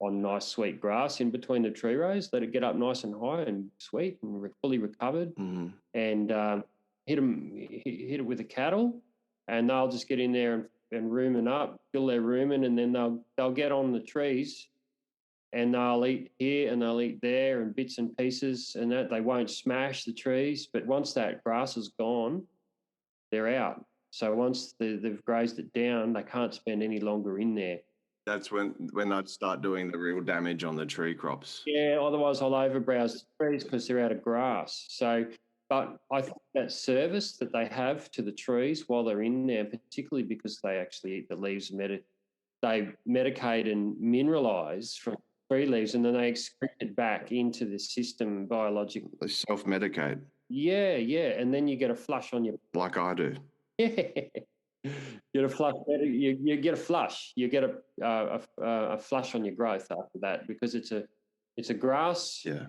Speaker 2: on nice sweet grass in between the tree rows, let it get up nice and high and sweet and fully recovered, and hit it with the cattle, and they'll just get in there and rumen up, fill their rumen, and then they'll get on the trees and they'll eat here and they'll eat there and bits and pieces, and that they won't smash the trees. But once that grass is gone, they're out. So once they've grazed it down, they can't spend any longer in there.
Speaker 1: That's when I'd start doing the real damage on the tree crops.
Speaker 2: Yeah, otherwise I'll overbrowse the trees because they're out of grass. So, but I think that service that they have to the trees while they're in there, particularly because they actually eat the leaves, they medicate and mineralise from tree leaves, and then they excrete it back into the system biologically.
Speaker 1: They self-medicate.
Speaker 2: Yeah, and then you get a flush on your...
Speaker 1: Like I do.
Speaker 2: Yeah. get a flush. You get a flush. You get a flush on your growth after that, because it's a grass
Speaker 1: Yeah.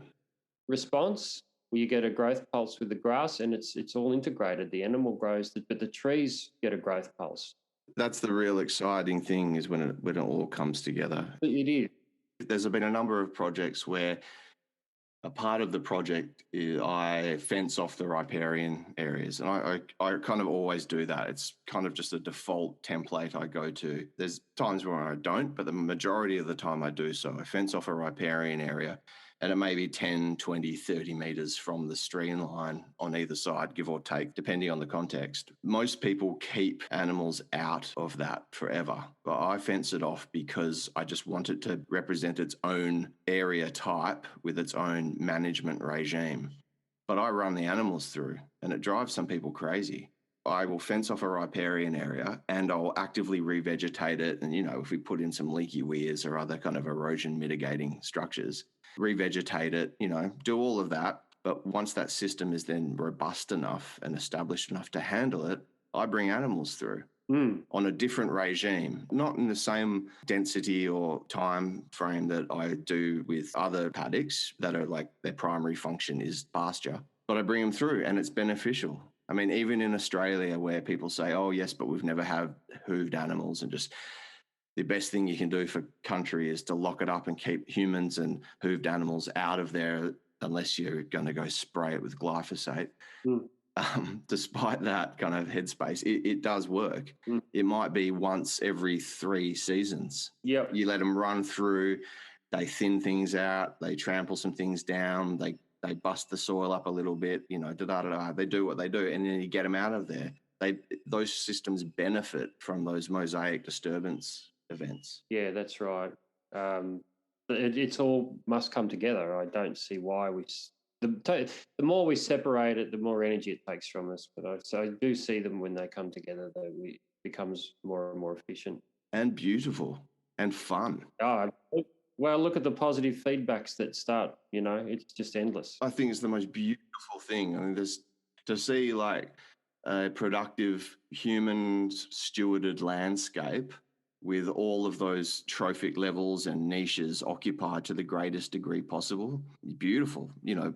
Speaker 2: response where you get a growth pulse with the grass, and it's all integrated. The animal grows, but the trees get a growth pulse.
Speaker 1: That's the real exciting thing, is when it all comes together.
Speaker 2: It is.
Speaker 1: There's been a number of projects where a part of the project is I fence off the riparian areas, and I kind of always do that. It's kind of just a default template I go to. There's times where I don't, but the majority of the time I do so. I fence off a riparian area, and it may be 10, 20, 30 meters from the stream line on either side, give or take, depending on the context. Most people keep animals out of that forever, but I fence it off because I just want it to represent its own area type with its own management regime. But I run the animals through, and it drives some people crazy. I will fence off a riparian area and I'll actively revegetate it. And, if we put in some leaky weirs or other kind of erosion mitigating structures, revegetate it, do all of that. But once that system is then robust enough and established enough to handle it, I bring animals through on a different regime, not in the same density or time frame that I do with other paddocks that are like their primary function is pasture, but I bring them through and it's beneficial. I mean, even in Australia where people say, oh, yes, but we've never had hooved animals, and just the best thing you can do for country is to lock it up and keep humans and hooved animals out of there unless you're going to go spray it with glyphosate. Despite that kind of headspace, it does work. It might be once every 3 seasons.
Speaker 2: Yep.
Speaker 1: You let them run through, they thin things out, they trample some things down, they bust the soil up a little bit, they do what they do, and then you get them out of there. Those systems benefit from those mosaic disturbance events.
Speaker 2: Yeah, that's right. It's all must come together. I don't see why the more we separate it, the more energy it takes from us. But I do see them when they come together, that it becomes more and more efficient
Speaker 1: and beautiful and fun.
Speaker 2: Well, look at the positive feedbacks that start. It's just endless.
Speaker 1: I think it's the most beautiful thing. I mean, there's to see like a productive human stewarded landscape with all of those trophic levels and niches occupied to the greatest degree possible. Beautiful.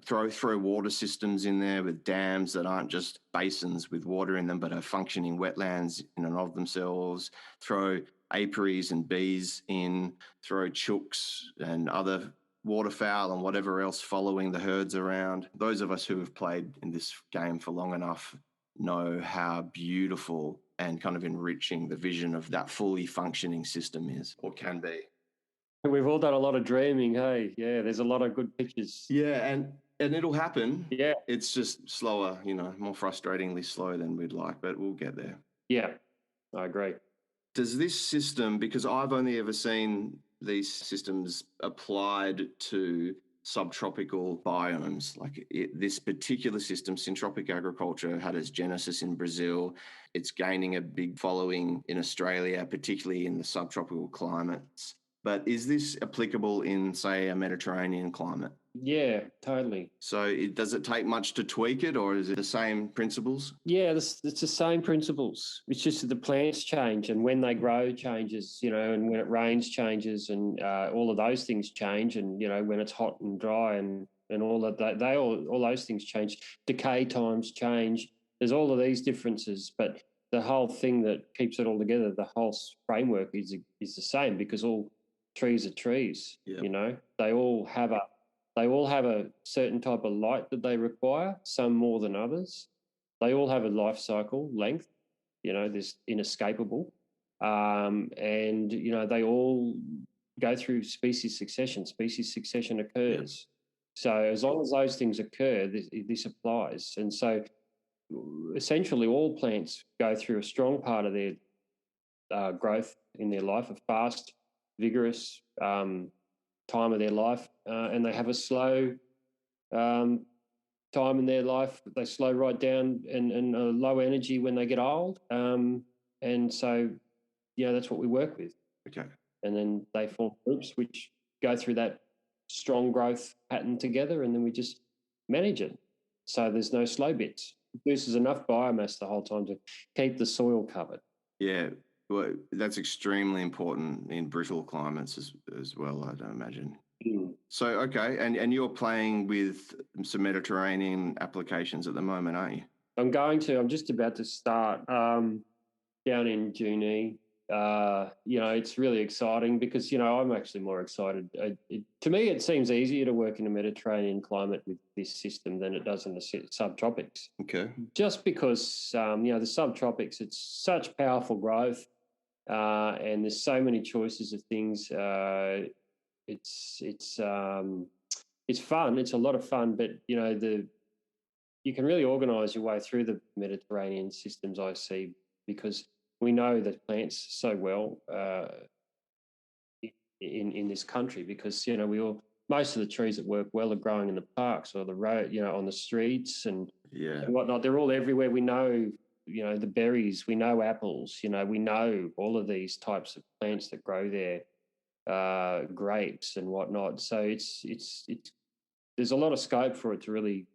Speaker 1: Throw water systems in there with dams that aren't just basins with water in them, but are functioning wetlands in and of themselves. Throw apiaries and bees in, throw chooks and other waterfowl and whatever else following the herds around. Those of us who have played in this game for long enough know how beautiful and kind of enriching the vision of that fully functioning system is, or can be.
Speaker 2: We've all done a lot of dreaming, hey? Yeah, there's a lot of good pictures.
Speaker 1: Yeah, and it'll happen.
Speaker 2: Yeah.
Speaker 1: It's just slower, more frustratingly slow than we'd like, but we'll get there.
Speaker 2: Yeah, I agree.
Speaker 1: Does this system, because I've only ever seen these systems applied to subtropical biomes, like this particular system, Syntropic Agriculture, had its genesis in Brazil. It's gaining a big following in Australia, particularly in the subtropical climates. But is this applicable in, say, a Mediterranean climate?
Speaker 2: Yeah, totally.
Speaker 1: So does it take much to tweak it, or is it the same principles?
Speaker 2: Yeah, it's the same principles. It's just that the plants change, and when they grow changes, and when it rains changes, and all of those things change, and when it's hot and dry and all of that, all those things change. Decay times change. There's all of these differences, but the whole thing that keeps it all together, the whole framework is the same, because all trees are trees. Yep. They all have a certain type of light that they require, some more than others. They all have a life cycle length, there's inescapable. And, they all go through species succession. Species succession occurs. Yeah. So as long as those things occur, this applies. And so essentially all plants go through a strong part of their growth in their life, a fast, vigorous time of their life, and they have a slow time in their life. They slow right down and low energy when they get old. And so, that's what we work with.
Speaker 1: Okay.
Speaker 2: And then they form groups which go through that strong growth pattern together, and then we just manage it. So there's no slow bits. It produces enough biomass the whole time to keep the soil covered.
Speaker 1: Yeah, well, that's extremely important in brittle climates as well, I don't imagine.
Speaker 2: Mm.
Speaker 1: So, okay, and you're playing with some Mediterranean applications at the moment, aren't you?
Speaker 2: I'm just about to start down in Junee. It's really exciting because, I'm actually more excited. To me, it seems easier to work in a Mediterranean climate with this system than it does in the subtropics.
Speaker 1: Okay.
Speaker 2: Just because, the subtropics, it's such powerful growth and there's so many choices of things. It's fun. It's a lot of fun, but, you can really organise your way through the Mediterranean systems, I see, because we know the plants so well in this country because most of the trees that work well are growing in the parks or the road, on the streets and whatnot. They're all everywhere. We know, the berries. We know apples. We know all of these types of plants that grow there, grapes and whatnot. So it's there's a lot of scope for it to really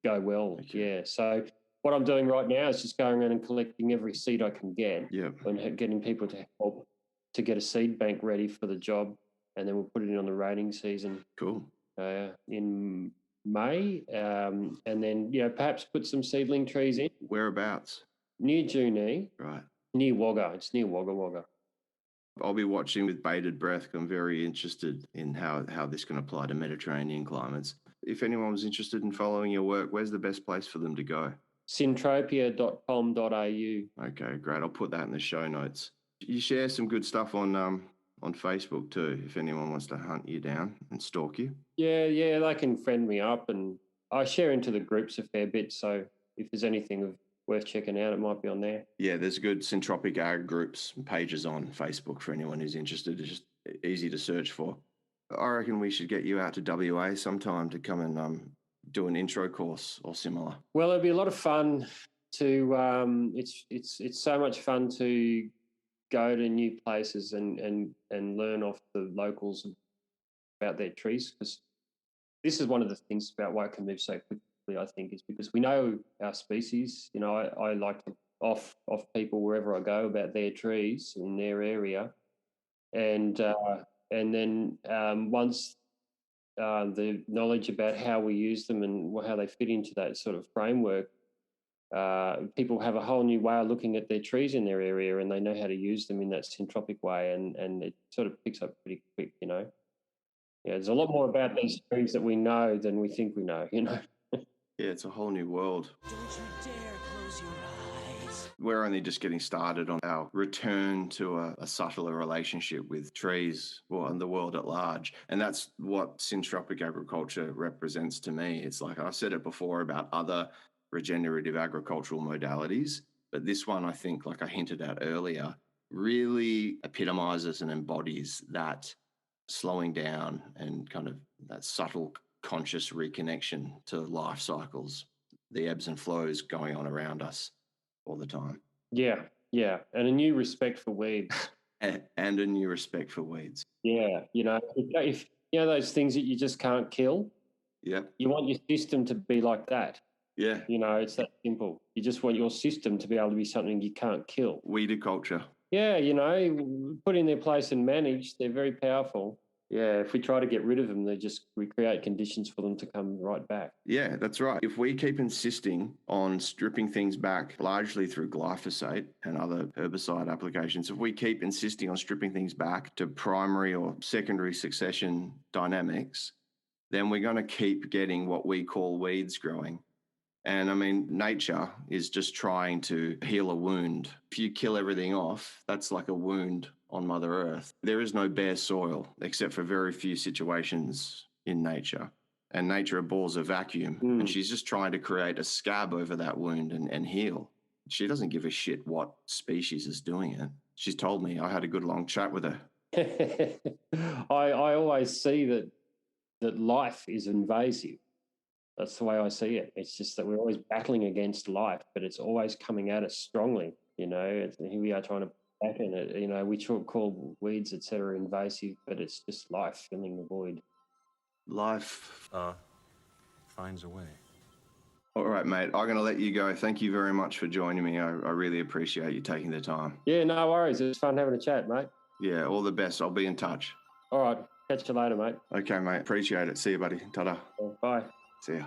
Speaker 2: go well.
Speaker 1: Okay.
Speaker 2: Yeah. So what I'm doing right now is just going around and collecting every seed I can get and getting people to help to get a seed bank ready for the job. And then we'll put it in on the raiding season.
Speaker 1: Cool.
Speaker 2: In May. And then, perhaps put some seedling trees in.
Speaker 1: Whereabouts?
Speaker 2: Near Junee.
Speaker 1: Right.
Speaker 2: Near Wagga. It's near Wagga Wagga.
Speaker 1: I'll be watching with bated breath. I'm very interested in how this can apply to Mediterranean climates. If anyone was interested in following your work, where's the best place for them to go?
Speaker 2: Syntropia.com.au.
Speaker 1: Okay, great. I'll put that in the show notes. You share some good stuff on Facebook too, if anyone wants to hunt you down and stalk you.
Speaker 2: Yeah, they can friend me up, and I share into the groups a fair bit. So if there's anything worth checking out, it might be on there.
Speaker 1: Yeah, there's good Syntropic Ag groups and pages on Facebook for anyone who's interested. It's just easy to search for. I reckon we should get you out to WA sometime to come and do an intro course or similar.
Speaker 2: Well, it'd be a lot of fun to. It's so much fun to go to new places and learn off the locals about their trees, because this is one of the things about why it can move so quickly, I think, is because we know our species. I like to off people wherever I go about their trees in their area, and then once the knowledge about how we use them and how they fit into that sort of framework, people have a whole new way of looking at their trees in their area, and they know how to use them in that syntropic way, and it sort of picks up pretty quick. Yeah, there's a lot more about these trees that we know than we think we know.
Speaker 1: Yeah, it's a whole new world.
Speaker 3: Don't you dare close your eyes.
Speaker 1: We're only just getting started on our return to a subtler relationship with trees and the world at large. And that's what syntropic agriculture represents to me. It's like I've said it before about other regenerative agricultural modalities, but this one, I think, like I hinted at earlier, really epitomizes and embodies that slowing down and kind of that subtle conscious reconnection to life cycles, the ebbs and flows going on around us all the time.
Speaker 2: Yeah, and a new respect for weeds.
Speaker 1: And a new respect for weeds.
Speaker 2: Yeah, if those things that you just can't kill.
Speaker 1: Yeah.
Speaker 2: You want your system to be like that.
Speaker 1: Yeah.
Speaker 2: It's that simple. You just want your system to be able to be something you can't kill.
Speaker 1: Weediculture.
Speaker 2: Yeah, put in their place and manage. They're very powerful. Yeah, if we try to get rid of them, we create conditions for them to come right back.
Speaker 1: Yeah, that's right. If we keep insisting on stripping things back, largely through glyphosate and other herbicide applications, if we keep insisting on stripping things back to primary or secondary succession dynamics, then we're going to keep getting what we call weeds growing. And I mean, nature is just trying to heal a wound. If you kill everything off, that's like a wound on Mother Earth. There is no bare soil except for very few situations in nature. And nature abhors a vacuum. And she's just trying to create a scab over that wound and heal. She doesn't give a shit what species is doing it. She's told me. I had a good long chat with her.
Speaker 2: I always see that life is invasive. That's the way I see it. It's just that we're always battling against life, but it's always coming at us strongly. Here we are trying to back in it. We call weeds, etc., invasive, but it's just life filling the void.
Speaker 1: Life
Speaker 3: finds a way.
Speaker 1: All right, mate. I'm going to let you go. Thank you very much for joining me. I really appreciate you taking the time.
Speaker 2: Yeah, no worries. It was fun having a chat, mate.
Speaker 1: Yeah, all the best. I'll be in touch.
Speaker 2: All right. Catch you later, mate.
Speaker 1: Okay, mate. Appreciate it. See you, buddy. Ta-da.
Speaker 2: Bye.
Speaker 1: See ya.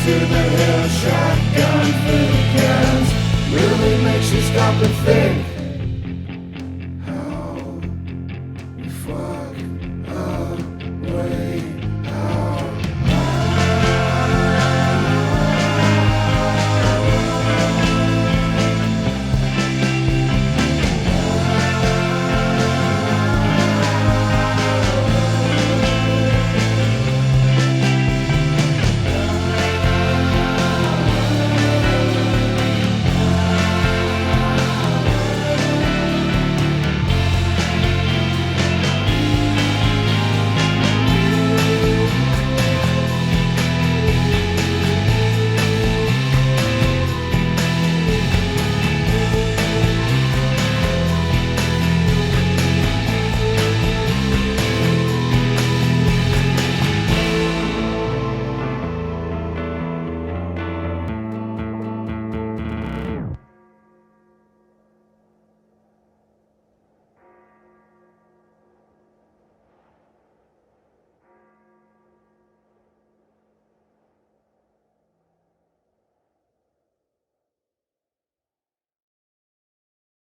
Speaker 4: To the hill, shotgun, fill